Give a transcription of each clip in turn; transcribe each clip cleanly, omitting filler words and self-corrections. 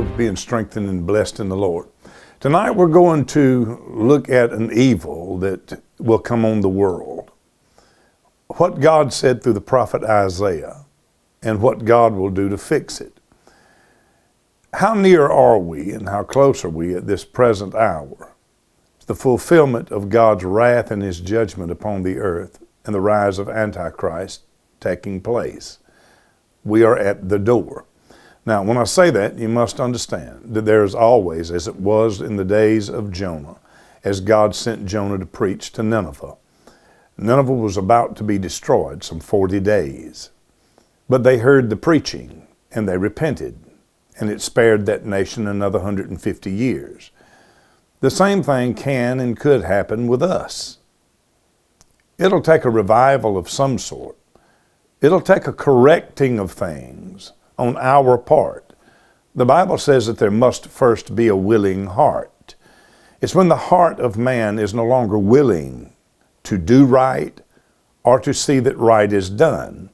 hope you're being strengthened and blessed in the Lord. Tonight we're going to look at an evil that will come on the world. What God said through the prophet Isaiah and what God will do to fix it. How near are we and how close are we at this present hour to the fulfillment of God's wrath and His judgment upon the earth and the rise of Antichrist taking place? We are at the door. Now, when I say that, you must understand that there is always, as it was in the days of Jonah, as God sent Jonah to preach to Nineveh. Nineveh was about to be destroyed, some 40 days. But they heard the preaching, and they repented, and it spared that nation another 150 years. The same thing can and could happen with us. It'll take a revival of some sort. It'll take a correcting of things on our part. The Bible says that there must first be a willing heart. It's when the heart of man is no longer willing to do right or to see that right is done,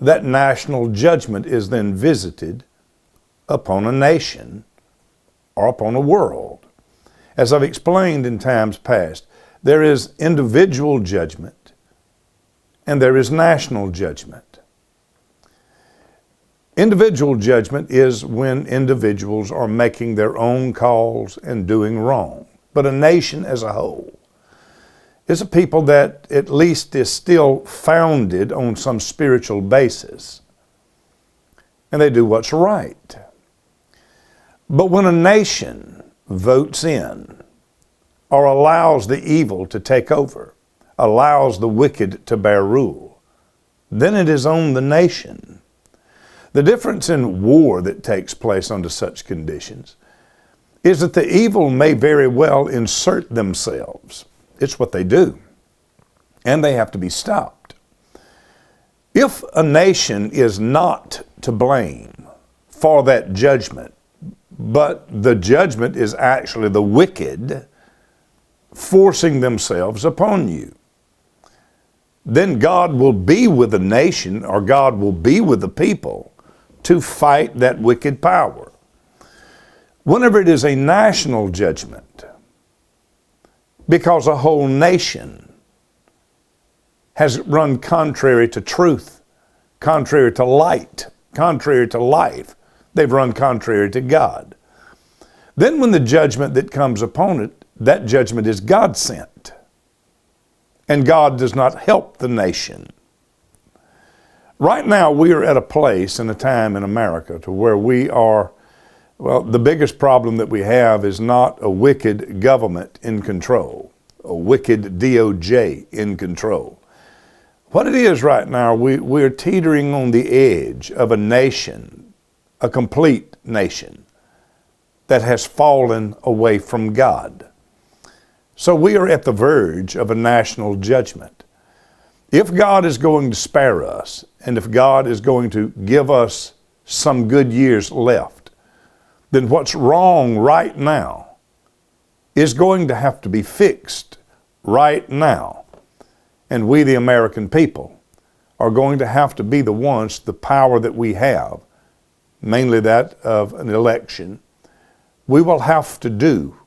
that national judgment is then visited upon a nation or upon a world. As I've explained in times past, there is individual judgment and there is national judgment. Individual judgment is when individuals are making their own calls and doing wrong. But a nation as a whole is a people that at least is still founded on some spiritual basis. And they do what's right. But when a nation votes in or allows the evil to take over, allows the wicked to bear rule, then it is on the nation. The difference in war that takes place under such conditions is that the evil may very well insert themselves. It's what they do. And they have to be stopped. If a nation is not to blame for that judgment, but the judgment is actually the wicked forcing themselves upon you, then God will be with the nation, or God will be with the people to fight that wicked power. Whenever it is a national judgment, because a whole nation has run contrary to truth, contrary to light, contrary to life, they've run contrary to God. Then when the judgment that comes upon it, that judgment is God sent. And God does not help the nation. Right now, we are at a place and a time in America to where we are, well, the biggest problem that we have is not a wicked government in control, a wicked DOJ in control. What it is right now, we're teetering on the edge of a nation, a complete nation, that has fallen away from God. So we are at the verge of a national judgment. If God is going to spare us, and if God is going to give us some good years left, then what's wrong right now is going to have to be fixed right now. And we, the American people, are going to have to be the ones, the power that we have, mainly that of an election, we will have to do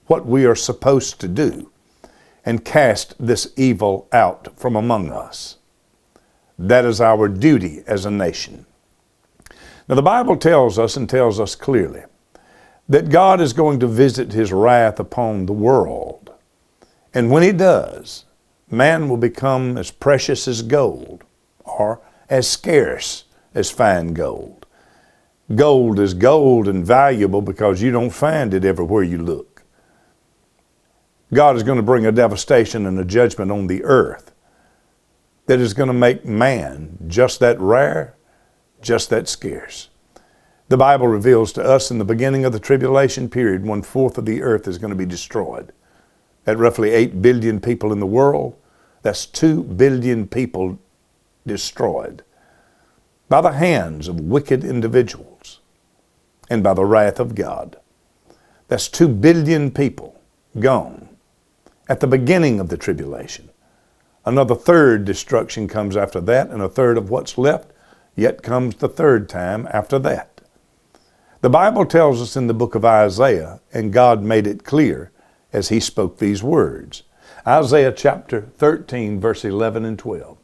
what we are supposed to do and cast this evil out from among us. That is our duty as a nation. Now the Bible tells us and tells us clearly that God is going to visit His wrath upon the world. And when He does, man will become as precious as gold or as scarce as fine gold. Gold is gold and valuable because you don't find it everywhere you look. God is going to bring a devastation and a judgment on the earth that is going to make man just that rare, just that scarce. The Bible reveals to us in the beginning of the tribulation period, 1/4 of the earth is going to be destroyed. At roughly 8 billion people in the world, that's 2 billion people destroyed by the hands of wicked individuals and by the wrath of God. That's 2 billion people gone at the beginning of the tribulation. Another third destruction comes after that, and a third of what's left yet comes the third time after that. The Bible tells us in the book of Isaiah, and God made it clear as he spoke these words. Isaiah chapter 13, verse 11 and 12.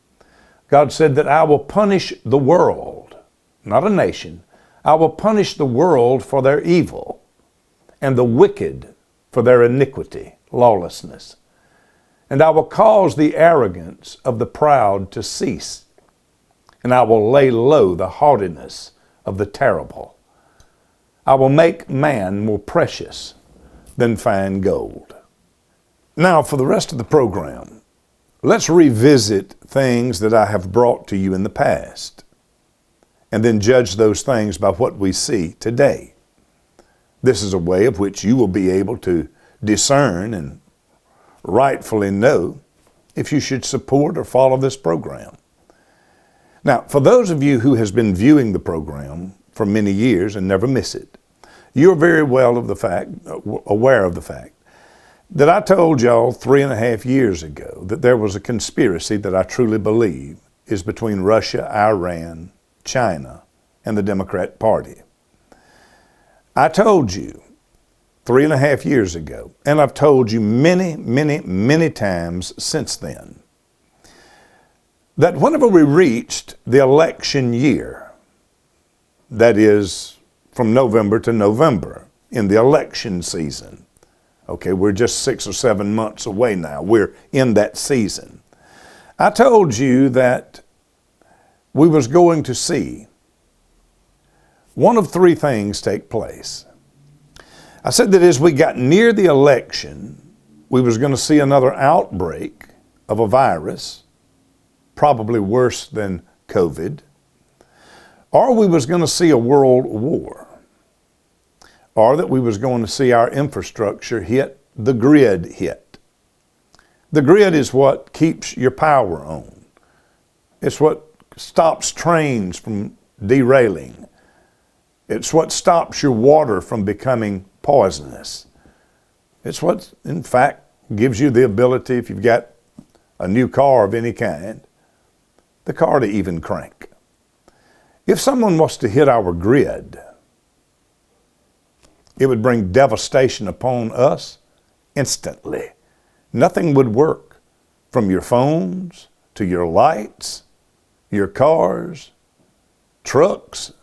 God said that I will punish the world, not a nation. I will punish the world for their evil and the wicked for their iniquity, lawlessness. And I will cause the arrogance of the proud to cease, and I will lay low the haughtiness of the terrible. I will make man more precious than fine gold. Now, for the rest of the program, let's revisit things that I have brought to you in the past, and then judge those things by what we see today. This is a way of which you will be able to discern and rightfully know if you should support or follow this program. Now, for those of you who has been viewing the program for many years and never miss it, you're very well aware of the fact that I told y'all 3.5 years ago that there was a conspiracy that I truly believe is between Russia, Iran, China, and the Democrat Party. I told you 3.5 years ago, and I've told you many times since then, that whenever we reached the election year, that is from November to November in the election season, okay, we're just 6 or 7 months away now. We're in that season. I told you that we was going to see one of 3 things take place. I said that as we got near the election, we was going to see another outbreak of a virus, probably worse than COVID, or we was going to see a world war, or that we was going to see our infrastructure hit, the grid hit. The grid is what keeps your power on. It's what stops trains from derailing. It's what stops your water from becoming poisonous. It's what, in fact, gives you the ability, if you've got a new car of any kind, the car to even crank. If someone was to hit our grid, it would bring devastation upon us instantly. Nothing would work, from your phones to your lights, your cars, trucks,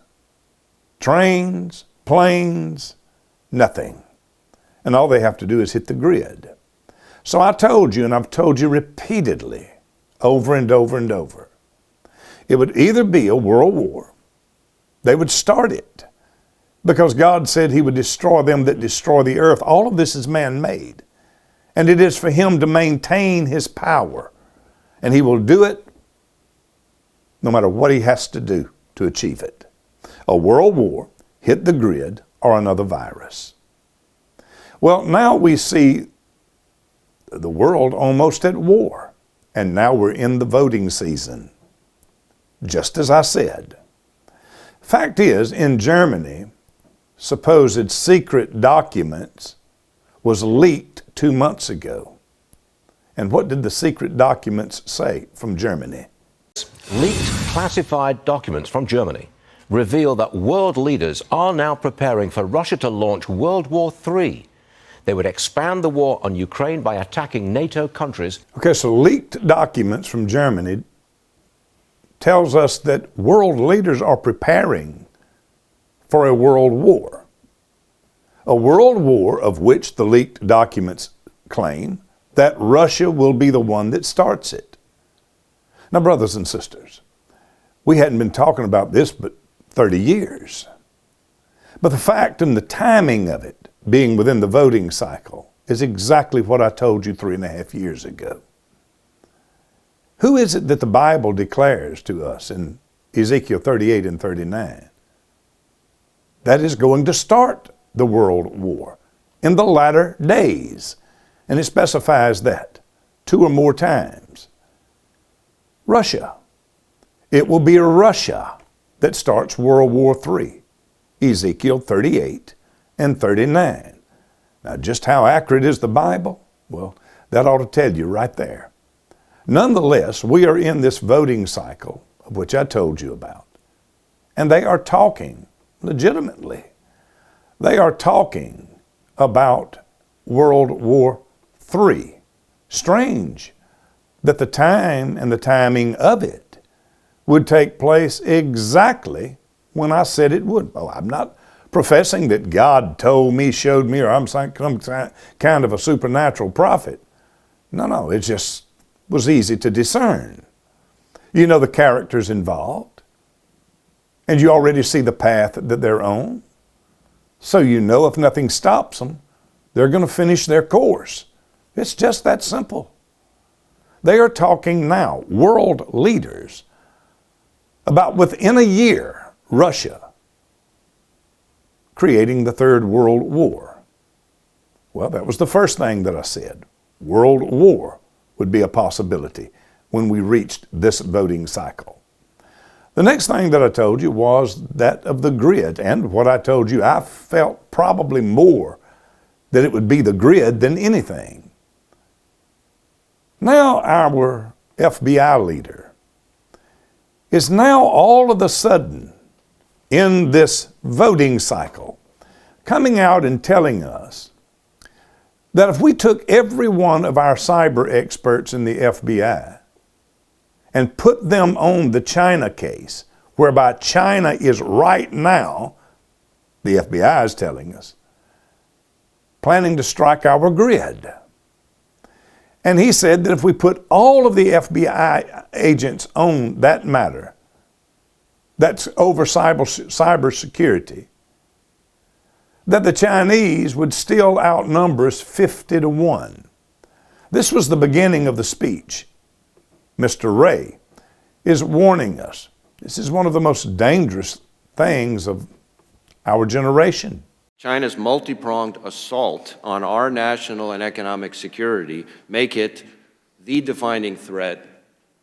trains, planes, nothing. And all they have to do is hit the grid. So I told you, and I've told you repeatedly, over and over and over, it would either be a world war, they would start it, because God said he would destroy them that destroy the earth. All of this is man-made. And it is for him to maintain his power. And he will do it no matter what he has to do to achieve it. A world war, hit the grid, or another virus. Well, now we see the world almost at war. And now we're in the voting season. Just as I said. Fact is, in Germany, supposed secret documents was leaked 2 months ago. And what did the secret documents say from Germany? Leaked classified documents from Germany reveal that world leaders are now preparing for Russia to launch World War III. They would expand the war on Ukraine by attacking NATO countries. Okay, so leaked documents from Germany tells us that world leaders are preparing for a world war. A world war of which the leaked documents claim that Russia will be the one that starts it. Now, brothers and sisters, we hadn't been talking about this but 30 years. But the fact and the timing of it being within the voting cycle is exactly what I told you 3.5 years ago. Who is it that the Bible declares to us in Ezekiel 38 and 39? That is going to start the world war in the latter days. And it specifies that 2 or more times. Russia. It will be Russia that starts World War III. Ezekiel 38 and 39. Now, just how accurate is the Bible? Well, that ought to tell you right there. Nonetheless, we are in this voting cycle, of which I told you about. And they are talking legitimately They are talking about World War III. Strange that the time and the timing of it would take place exactly when I said it would. Well, I'm not professing that God told me, showed me, or I'm some kind of a supernatural prophet. No, it just was easy to discern. You know the characters involved, and you already see the path that they're on. So you know if nothing stops them, they're going to finish their course. It's just that simple. They are talking now, world leaders, about within a year, Russia creating the Third World War. Well, that was the first thing that I said. World War would be a possibility when we reached this voting cycle. The next thing that I told you was that of the grid, and what I told you, I felt probably more that it would be the grid than anything. Now our FBI leader is now all of a sudden in this voting cycle coming out and telling us that if we took every one of our cyber experts in the FBI and put them on the China case, whereby China is right now, the FBI is telling us, planning to strike our grid. And he said that if we put all of the FBI agents on that matter, that's over cyber security, that the Chinese would still outnumber us 50-1. This was the beginning of the speech. Mr. Wray is warning us. This is one of the most dangerous things of our generation. China's multi-pronged assault on our national and economic security make it the defining threat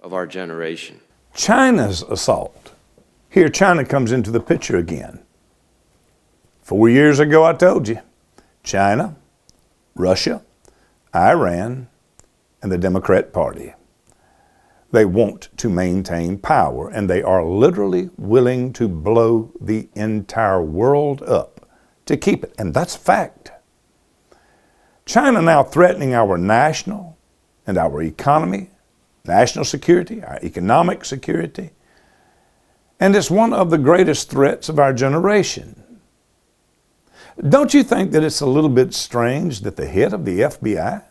of our generation. China's assault. Here China comes into the picture again. 4 years ago I told you, China, Russia, Iran, and the Democrat Party. They want to maintain power, and they are literally willing to blow the entire world up to keep it, and that's fact. China now threatening our national and our economy, national security, our economic security, and it's one of the greatest threats of our generation. Don't you think that it's a little bit strange that the head of the FBI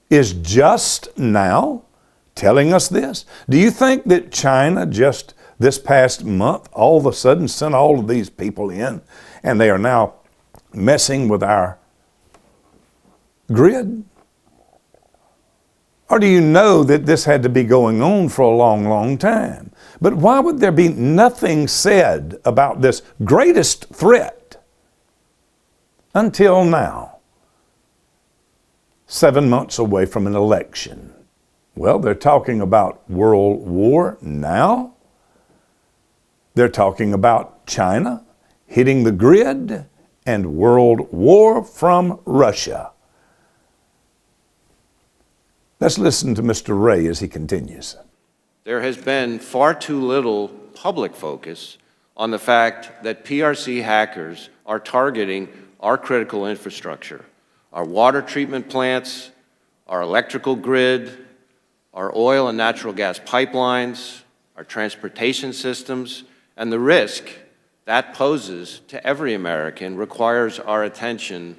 is just now telling us this? Do you think that China just this past month all of a sudden sent all of these people in and they are now messing with our grid? Or do you know that this had to be going on for a long, long time? But why would there be nothing said about this greatest threat until now? 7 months away from an election. Well, they're talking about World War now. They're talking about China hitting the grid and World War from Russia. Let's listen to Mr. Wray as he continues. There has been far too little public focus on the fact that PRC hackers are targeting our critical infrastructure, our water treatment plants, our electrical grid, our oil and natural gas pipelines, our transportation systems, and the risk that poses to every American requires our attention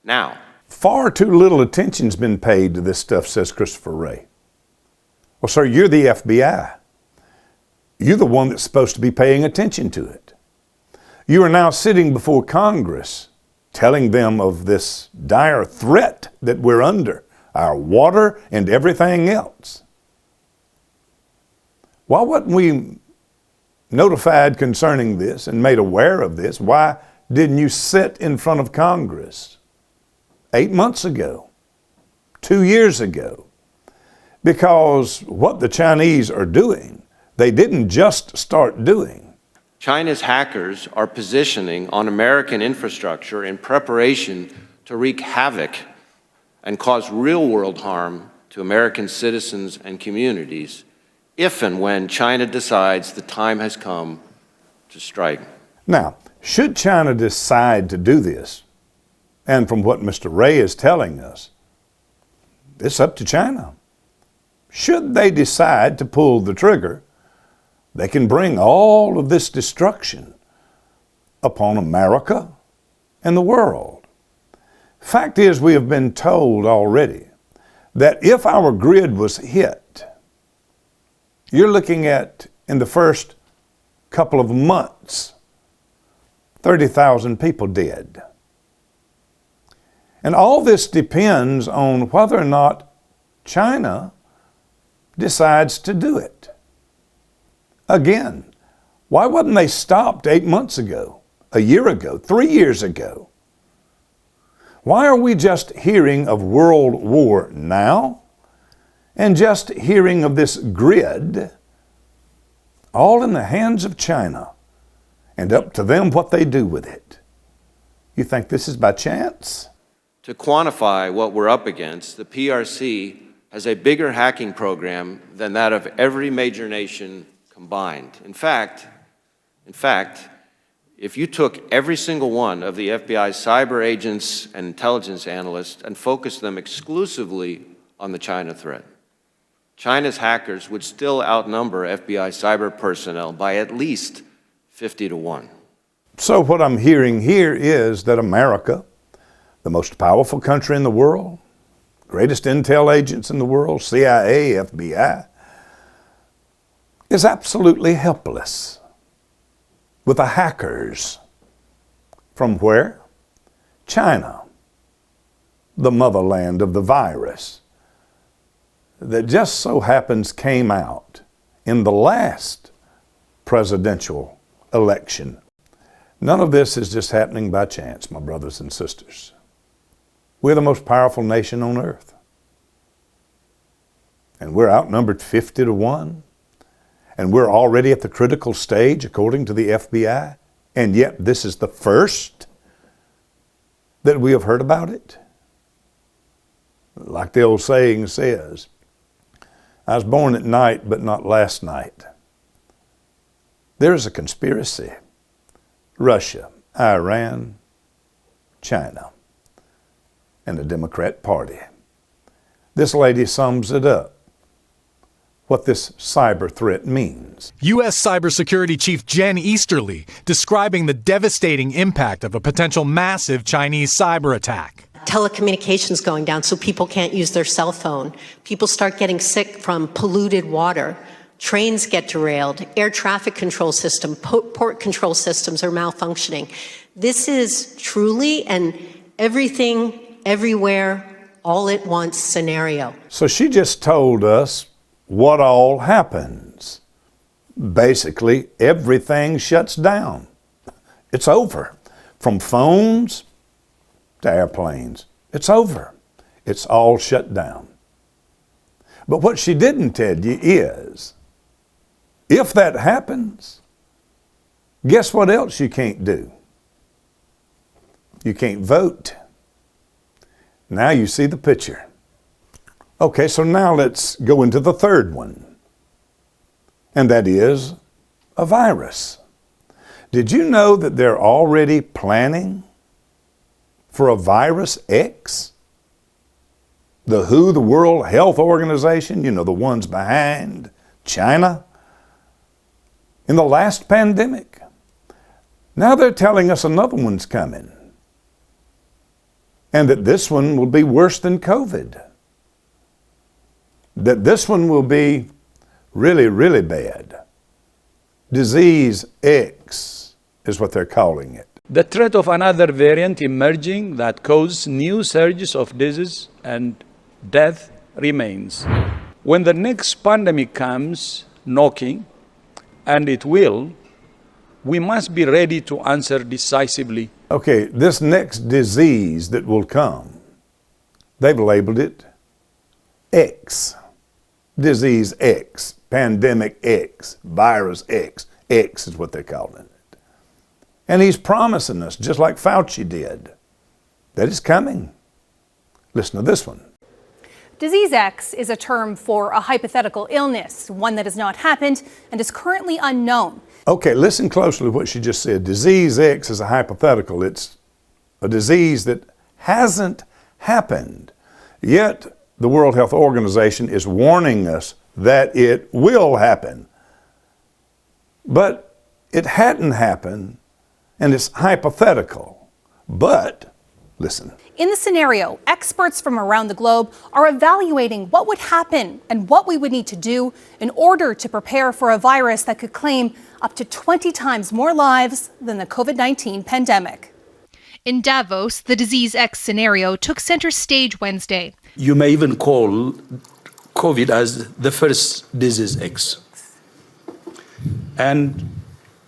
now. Far too little attention's been paid to this stuff, says Christopher Wray. Well, sir, you're the FBI. You're the one that's supposed to be paying attention to it. You are now sitting before Congress telling them of this dire threat that we're under, our water and everything else. Why wasn't we notified concerning this and made aware of this? Why didn't you sit in front of Congress 8 months ago, 2 years ago? Because what the Chinese are doing, they didn't just start doing. China's hackers are positioning on American infrastructure in preparation to wreak havoc and cause real-world harm to American citizens and communities if and when China decides the time has come to strike. Now, Should China decide to do this, and from what Mr. Ray is telling us, it's up to China. Should they decide to pull the trigger, they can bring all of this destruction upon America and the world. Fact is, we have been told already that if our grid was hit, you're looking at, in the first couple of months, 30,000 people dead. And all this depends on whether or not China decides to do it. Again, why wasn't they stopped 8 months ago, a year ago, 3 years ago? Why are we just hearing of world war now and just hearing of this grid all in the hands of China and up to them what they do with it? You think this is by chance? To quantify what we're up against, the PRC has a bigger hacking program than that of every major nation combined. In fact, if you took every single one of the FBI's cyber agents and intelligence analysts and focused them exclusively on the China threat, China's hackers would still outnumber FBI cyber personnel by at least 50 to 1. So what I'm hearing here is that America, the most powerful country in the world, greatest intel agents in the world, CIA, FBI, is absolutely helpless with the hackers from where? China, the motherland of the virus, that just so happens came out in the last presidential election. None of this is just happening by chance, my brothers and sisters. We're the most powerful nation on earth. And we're outnumbered 50 to 1. And we're already at the critical stage, according to the FBI. And yet this is the first that we have heard about it. Like the old saying says, I was born at night, but not last night. There's a conspiracy. Russia, Iran, China, and the Democrat Party. This lady sums it up, what this cyber threat means. U.S. Cybersecurity Chief Jen Easterly describing the devastating impact of a potential massive Chinese cyber attack. Telecommunications going down so people can't use their cell phone. People start getting sick from polluted water. Trains get derailed. Air traffic control system, port control systems are malfunctioning. This is truly an everything, everywhere, all at once scenario. So she just told us what all happens. Basically, everything shuts down. It's over. From phones to airplanes. It's over. It's all shut down. But what she didn't tell you is, if that happens, guess what else you can't do? You can't vote. Now you see the picture. Okay, so now let's go into the third one. And that is a virus. Did you know that they're already planning for a virus X? The WHO, the World Health Organization, you know, the ones behind China, in the last pandemic. Now they're telling us another one's coming. And that this one will be worse than COVID. That this one will be really, really bad. Disease X is what they're calling it. The threat of another variant emerging that causes new surges of disease and death remains. When the next pandemic comes knocking, and it will, we must be ready to answer decisively. Okay, this next disease that will come, they've labeled it X. Disease X, pandemic X, virus X. X is what they're calling it. And he's promising us, just like Fauci did, that it's coming. Listen to this one. Disease X is a term for a hypothetical illness, one that has not happened and is currently unknown. Okay, listen closely to what she just said. Disease X is a hypothetical. It's a disease that hasn't happened. Yet the World Health Organization is warning us that it will happen. But it hadn't happened, and it's hypothetical. But, listen. In the scenario, experts from around the globe are evaluating what would happen and what we would need to do in order to prepare for a virus that could claim up to 20 times more lives than the COVID-19 pandemic. In Davos, the Disease X scenario took center stage Wednesday. You may even call COVID as the first Disease X. And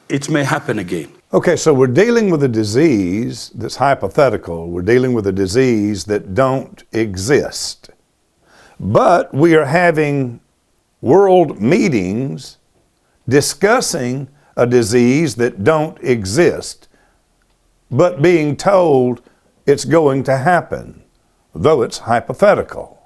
it may happen again. Okay, so we're dealing with a disease that's hypothetical. We're dealing with a disease that don't exist. But we are having world meetings discussing a disease that don't exist, but being told it's going to happen, though it's hypothetical.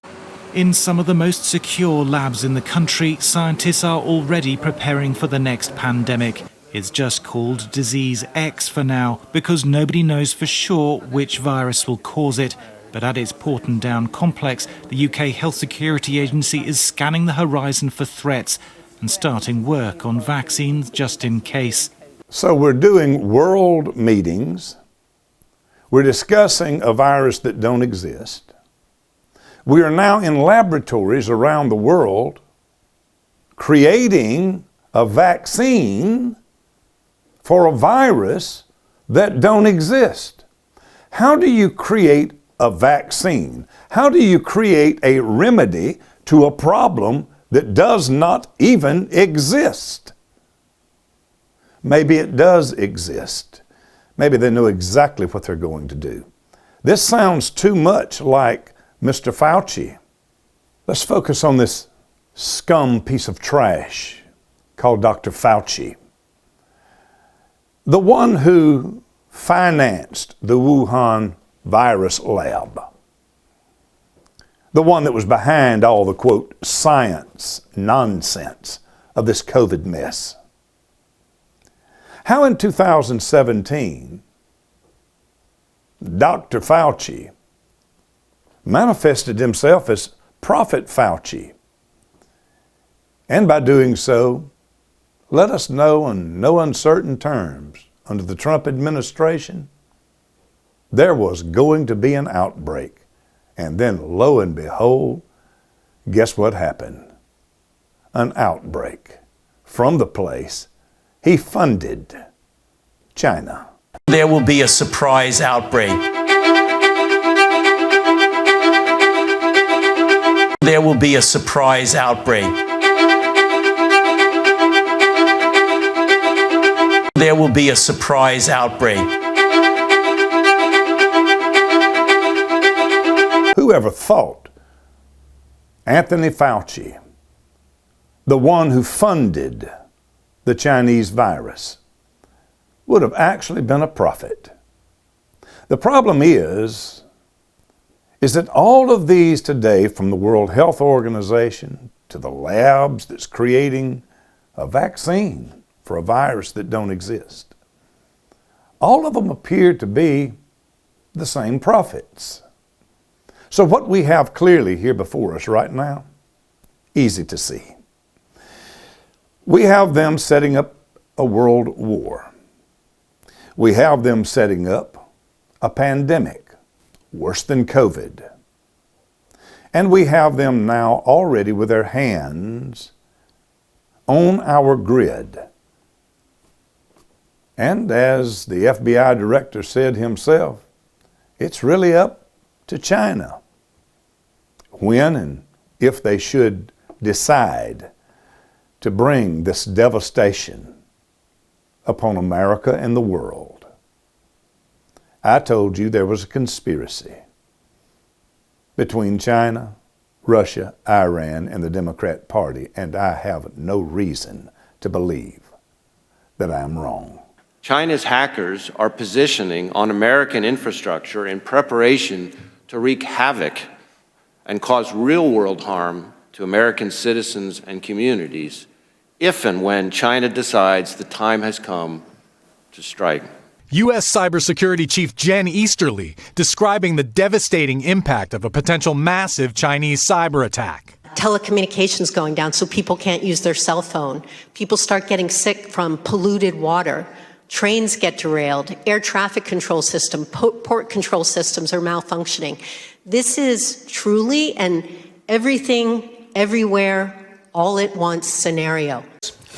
In some of the most secure labs in the country, scientists are already preparing for the next pandemic. It's just called Disease X for now, because nobody knows for sure which virus will cause it. But at its Porton Down complex, the UK Health Security Agency is scanning the horizon for threats and starting work on vaccines just in case. So we're doing world meetings. We're discussing a virus that don't exist. We are now in laboratories around the world creating a vaccine for a virus that don't exist. How do you create a vaccine? How do you create a remedy to a problem that does not even exist? Maybe it does exist. Maybe they know exactly what they're going to do. This sounds too much like Mr. Fauci. Let's focus on this scum piece of trash called Dr. Fauci. The one who financed the Wuhan virus lab. The one that was behind all the, quote, science nonsense of this COVID mess. How in 2017, Dr. Fauci manifested himself as Prophet Fauci, and by doing so, let us know in no uncertain terms, under the Trump administration, there was going to be an outbreak. And then, lo and behold, guess what happened? An outbreak from the place he funded, China. There will be a surprise outbreak. There will be a surprise outbreak. There will be a surprise outbreak. Whoever thought Anthony Fauci, the one who funded the Chinese virus, would have actually been a prophet? The problem is that all of these today, from the World Health Organization to the labs that's creating a vaccine for a virus that don't exist, all of them appear to be the same prophets. So what we have clearly here before us right now, easy to see. We have them setting up a world war. We have them setting up a pandemic, worse than COVID. And we have them now already with their hands on our grid. And as the FBI director said himself, it's really up to China when and if they should decide to bring this devastation upon America and the world. I told you there was a conspiracy between China, Russia, Iran, and the Democrat Party, and I have no reason to believe that I am wrong. China's hackers are positioning on American infrastructure in preparation to wreak havoc and cause real-world harm to American citizens and communities if and when China decides the time has come to strike. U.S. Cybersecurity Chief Jen Easterly describing the devastating impact of a potential massive Chinese cyber attack. Telecommunications going down so people can't use their cell phone. People start getting sick from polluted water. Trains get derailed. Air traffic control system, port control systems are malfunctioning. This is truly an everything, everywhere, all at once scenario.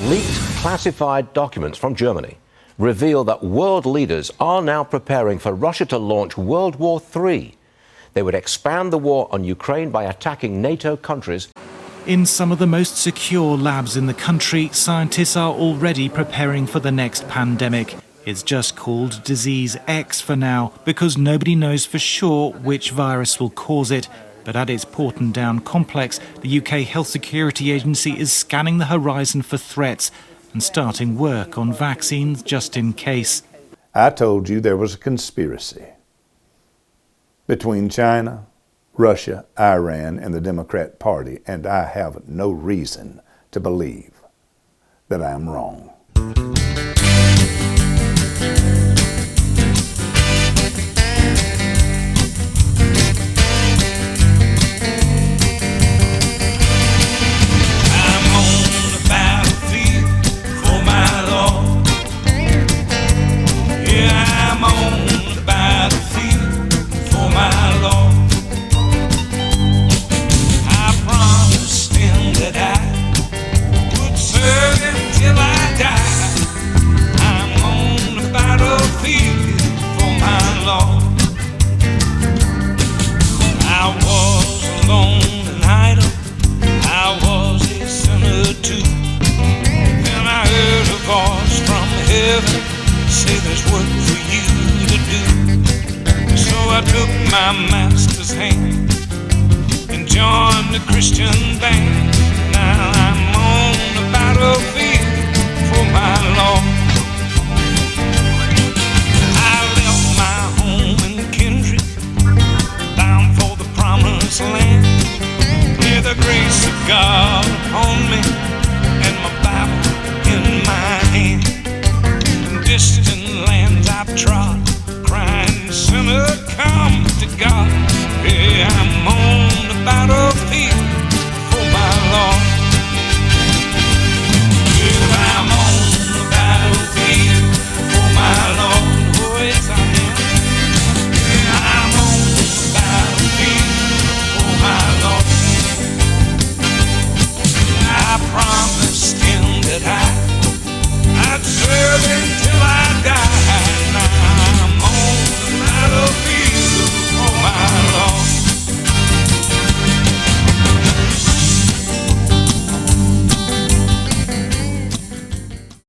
Leaked classified documents from Germany reveal that world leaders are now preparing for Russia to launch World War III. They would expand the war on Ukraine by attacking NATO countries. In some of the most secure labs in the country, scientists are already preparing for the next pandemic. It's just called Disease X for now, because nobody knows for sure which virus will cause it. But at its Porton Down complex, the UK Health Security Agency is scanning the horizon for threats and starting work on vaccines just in case. I told you there was a conspiracy between China, Russia, Iran, and the Democrat Party, and I have no reason to believe that I'm wrong. Say there's work for you to do. So I took my master's hand and joined the Christian band. Now I'm on the battlefield for my